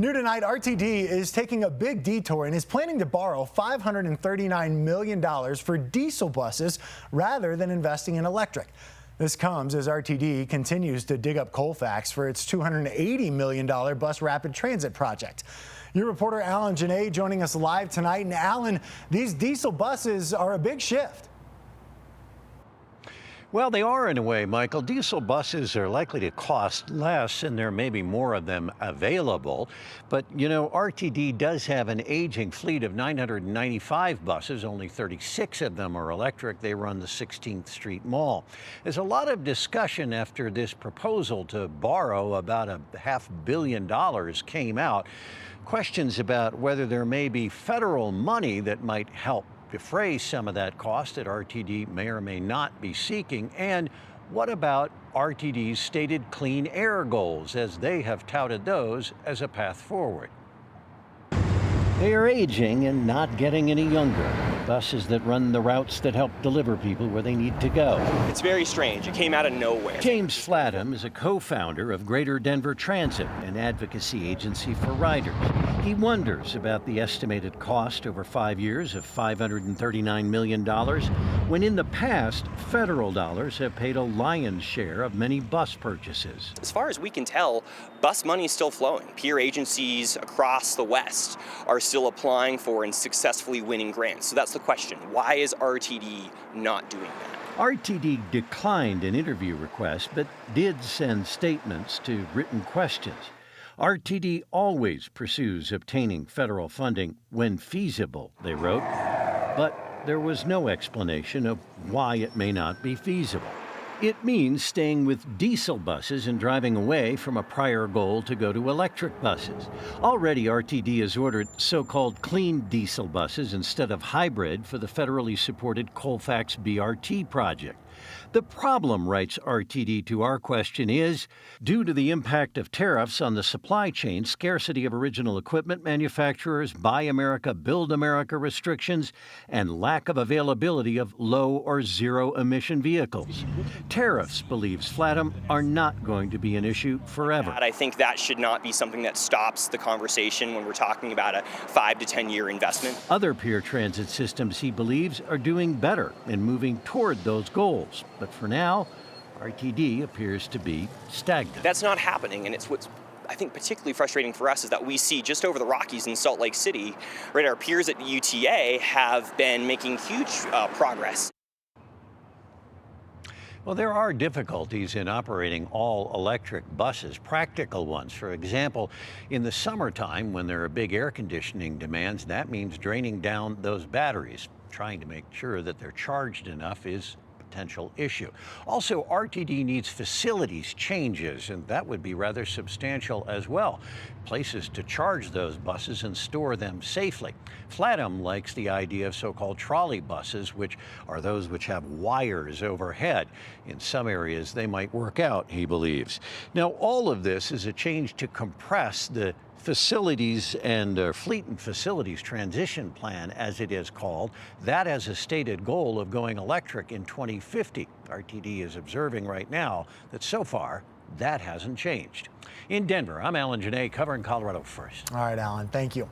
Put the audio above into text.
New tonight, RTD is taking a big detour and is planning to borrow $539 million for diesel buses rather than investing in electric. This comes as RTD continues to dig up Colfax for its $280 million bus rapid transit project. Your reporter Alan Janae joining us live tonight. And Alan, these diesel buses are a big shift. Well, they are in a way, Michael. Diesel buses are likely to cost less, and there may be more of them available. But, you know, RTD does have an aging fleet of 995 buses. Only 36 of them are electric. They run the 16th Street Mall. There's a lot of discussion after this proposal to borrow about $500 million came out. Questions about whether there may be federal money that might help defray some of that cost that RTD may or may not be seeking. And what about RTD's stated clean air goals, as they have touted those as a path forward? They are aging and not getting any younger. Buses that run the routes that help deliver people where they need to go. It's very strange. It came out of nowhere. James Flatham is a co-founder of Greater Denver Transit, an advocacy agency for riders. He wonders about the estimated cost over 5 years of $539 million, when in the past, federal dollars have paid a lion's share of many bus purchases. As far as we can tell, bus money is still flowing. Peer agencies across the West are still applying for and successfully winning grants. So that's the question. Why is RTD not doing that? RTD declined an interview request, but did send statements to written questions. RTD always pursues obtaining federal funding when feasible, they wrote, but there was no explanation of why it may not be feasible. It means staying with diesel buses and driving away from a prior goal to go to electric buses. Already, RTD has ordered so-called clean diesel buses instead of hybrid for the federally supported Colfax BRT project. The problem, writes RTD to our question, is due to the impact of tariffs on the supply chain, scarcity of original equipment manufacturers, Buy America, Build America restrictions, and lack of availability of low or zero emission vehicles. Tariffs, believes Flatham, are not going to be an issue forever. I think that should not be something that stops the conversation when we're talking about a 5 to 10 year investment. Other peer transit systems, he believes, are doing better and moving toward those goals. But for now, RTD appears to be stagnant. That's not happening, and it's what's I think particularly frustrating for us is that we see just over the Rockies in Salt Lake City, right, our peers at UTA have been making huge progress. Well, there are difficulties in operating all electric buses, practical ones. For example, in the summertime, when there are big air conditioning demands, that means draining down those batteries. Trying to make sure that they're charged enough is potential issue. Also, RTD needs facilities changes, and that would be rather substantial as well. Places to charge those buses and store them safely. Flatham likes the idea of so-called trolley buses, which are those which have wires overhead. In some areas, they might work out, he believes. Now, all of this is a change to compress the facilities and fleet and facilities transition plan, as it is called. That has a stated goal of going electric in 2050. RTD is observing right now that so far that hasn't changed. In Denver, I'm Alan Janae, covering Colorado First. All right, Alan, thank you.